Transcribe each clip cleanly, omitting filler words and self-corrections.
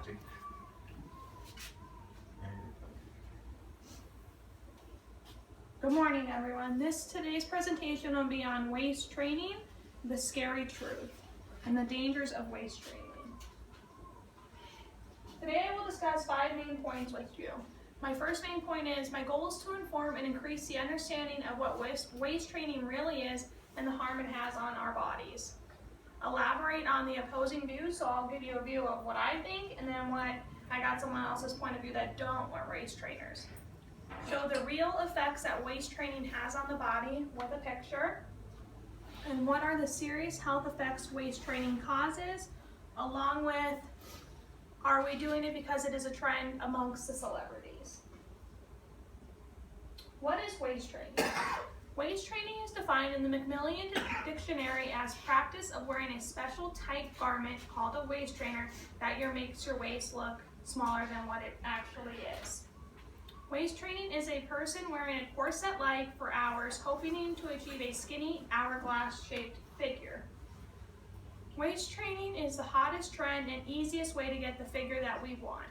watching. Good morning, everyone. Today's presentation will be on waist training, the scary truth, and the dangers of waist training. Today I will discuss 5 main points with you. My first main point is my goal is to inform and increase the understanding of what waist training really is and the harm it has on our bodies. Elaborate on the opposing views, so I'll give you a view of what I think and then what I got someone else's point of view that don't want waist trainers. Show the real effects that waist training has on the body with a picture, and what are the serious health effects waist training causes, along with are we doing it because it is a trend amongst the celebrities. What is waist training? Waist training is defined in the Macmillan Dictionary as practice of wearing a special tight garment called a waist trainer that makes your waist look smaller than what it actually is. Waist training is a person wearing a corset-like for hours, hoping to achieve a skinny, hourglass-shaped figure. Waist training is the hottest trend and easiest way to get the figure that we want.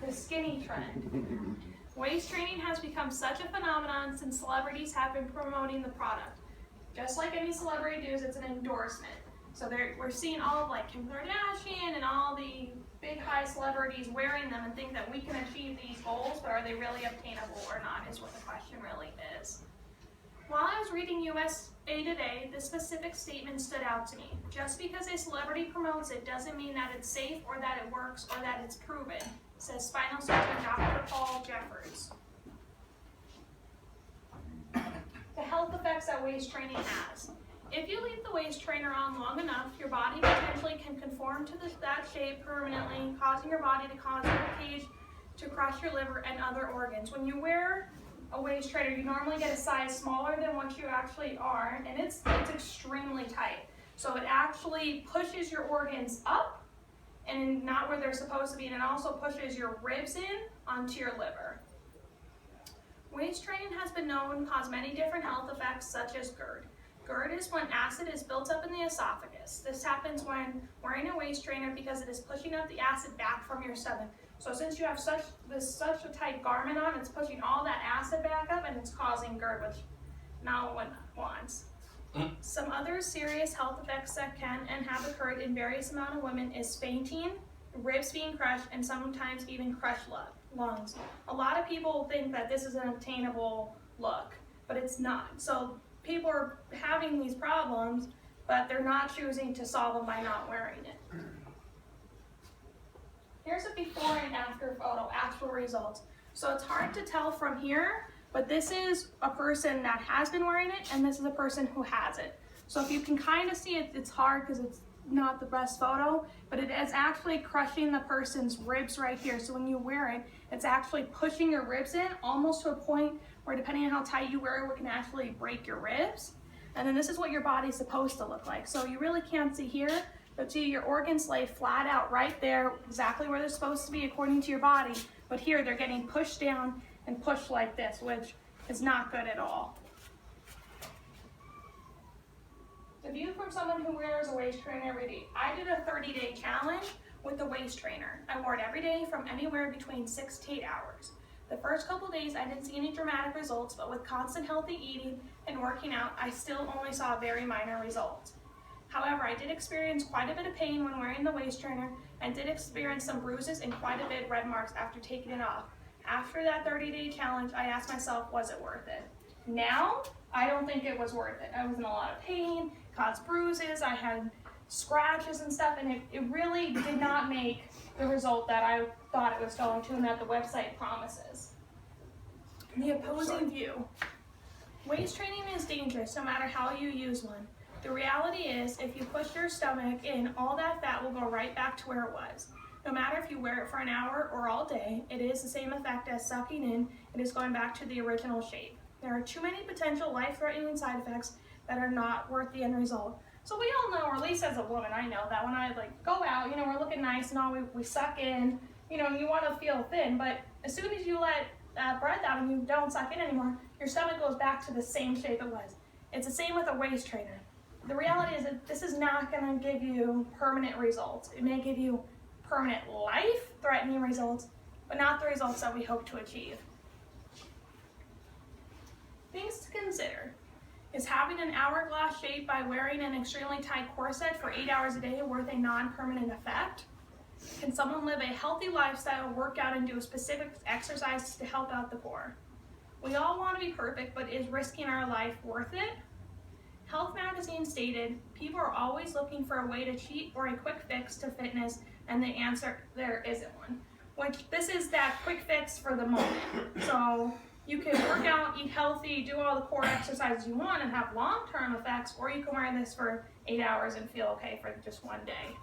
The skinny trend. Waist training has become such a phenomenon since celebrities have been promoting the product. Just like any celebrity does, it's an endorsement. So we're seeing all of like Kim Kardashian and all the big high celebrities wearing them and think that we can achieve these goals, but are they really obtainable or not is what the question really is. While I was reading USA Today, this specific statement stood out to me. Just because a celebrity promotes it doesn't mean that it's safe or that it works or that it's proven, says spinal surgeon Dr. Paul Jeffers. The health effects that waist training has. If you leave the waist trainer on long enough, your body potentially can conform to that shape permanently, causing your body to cause rib cage to crush your liver and other organs. When you wear a waist trainer, you normally get a size smaller than what you actually are, and it's extremely tight. So it actually pushes your organs up and not where they're supposed to be, and it also pushes your ribs in onto your liver. Waist training has been known to cause many different health effects such as GERD. GERD is when acid is built up in the esophagus. This happens when wearing a waist trainer because it is pushing up the acid back from your stomach. So since you have such a tight garment on, it's pushing all that acid back up and it's causing GERD, which no one wants. Some other serious health effects that can and have occurred in various amount of women is fainting, ribs being crushed, and sometimes even crushed lungs. A lot of people think that this is an obtainable look, but it's not. So people are having these problems, but they're not choosing to solve them by not wearing it. Here's a before and after photo, actual results. So it's hard to tell from here, but this is a person that has been wearing it, and this is a person who hasn't. So if you can kind of see it, it's hard because it's not the best photo, but it is actually crushing the person's ribs right here. So when you wear it, it's actually pushing your ribs in almost to a point where depending on how tight you wear it, it can actually break your ribs. And then this is what your body's supposed to look like. So you really can't see here, but see your organs lay flat out right there, exactly where they're supposed to be according to your body. But here they're getting pushed down and pushed like this, which is not good at all. The view from someone who wears a waist trainer every day. I did a 30-day challenge with the waist trainer. I wore it every day from anywhere between 6 to 8 hours. The first couple days I didn't see any dramatic results, but with constant healthy eating and working out, I still only saw very minor results. However, I did experience quite a bit of pain when wearing the waist trainer and did experience some bruises and quite a bit of red marks after taking it off. After that 30-day challenge, I asked myself, was it worth it? Now, I don't think it was worth it. I was in a lot of pain, caused bruises, I had scratches and stuff, and it really did not make the result that I thought it was going to and that the website promises. The opposing view. Waist training is dangerous no matter how you use one. The reality is, if you push your stomach in, all that fat will go right back to where it was. No matter if you wear it for an hour or all day, it is the same effect as sucking in. It is going back to the original shape. There are too many potential life-threatening side effects that are not worth the end result. So we all know, or at least as a woman, I know that when I go out, we're looking nice and all, we suck in, and you want to feel thin, but as soon as you let that breath out and you don't suck in anymore, your stomach goes back to the same shape it was. It's the same with a waist trainer. the reality is that this is not going to give you permanent results. It may give you permanent life-threatening results, but not the results that we hope to achieve. Things to consider. Is having an hourglass shape by wearing an extremely tight corset for 8 hours a day worth a non-permanent effect? Can someone live a healthy lifestyle, work out, and do a specific exercise to help out the core? We all want to be perfect, but is risking our life worth it? Health Magazine stated, people are always looking for a way to cheat or a quick fix to fitness, and the answer, there isn't one. Which, this is that quick fix for the moment. So, you can work out, eat healthy, do all the core exercises you want and have long-term effects, or you can wear this for 8 hours and feel okay for just one day.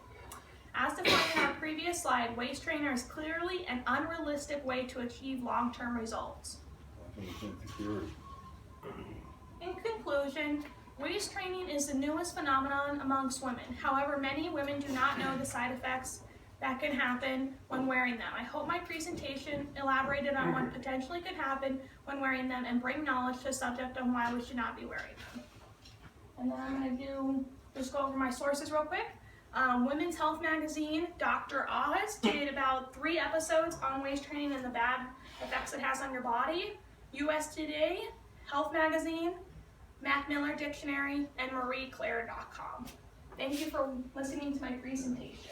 As defined in our previous slide, waist trainer is clearly an unrealistic way to achieve long-term results. In conclusion, waist training is the newest phenomenon amongst women. However, many women do not know the side effects that can happen when wearing them. I hope my presentation elaborated on what potentially could happen when wearing them and bring knowledge to the subject on why we should not be wearing them. And then I'm going to just go over my sources real quick. Women's Health Magazine, Dr. Oz did about 3 episodes on waist training and the bad effects it has on your body. US Today, Health Magazine, Mac Miller Dictionary, and marieclaire.com. Thank you for listening to my presentation.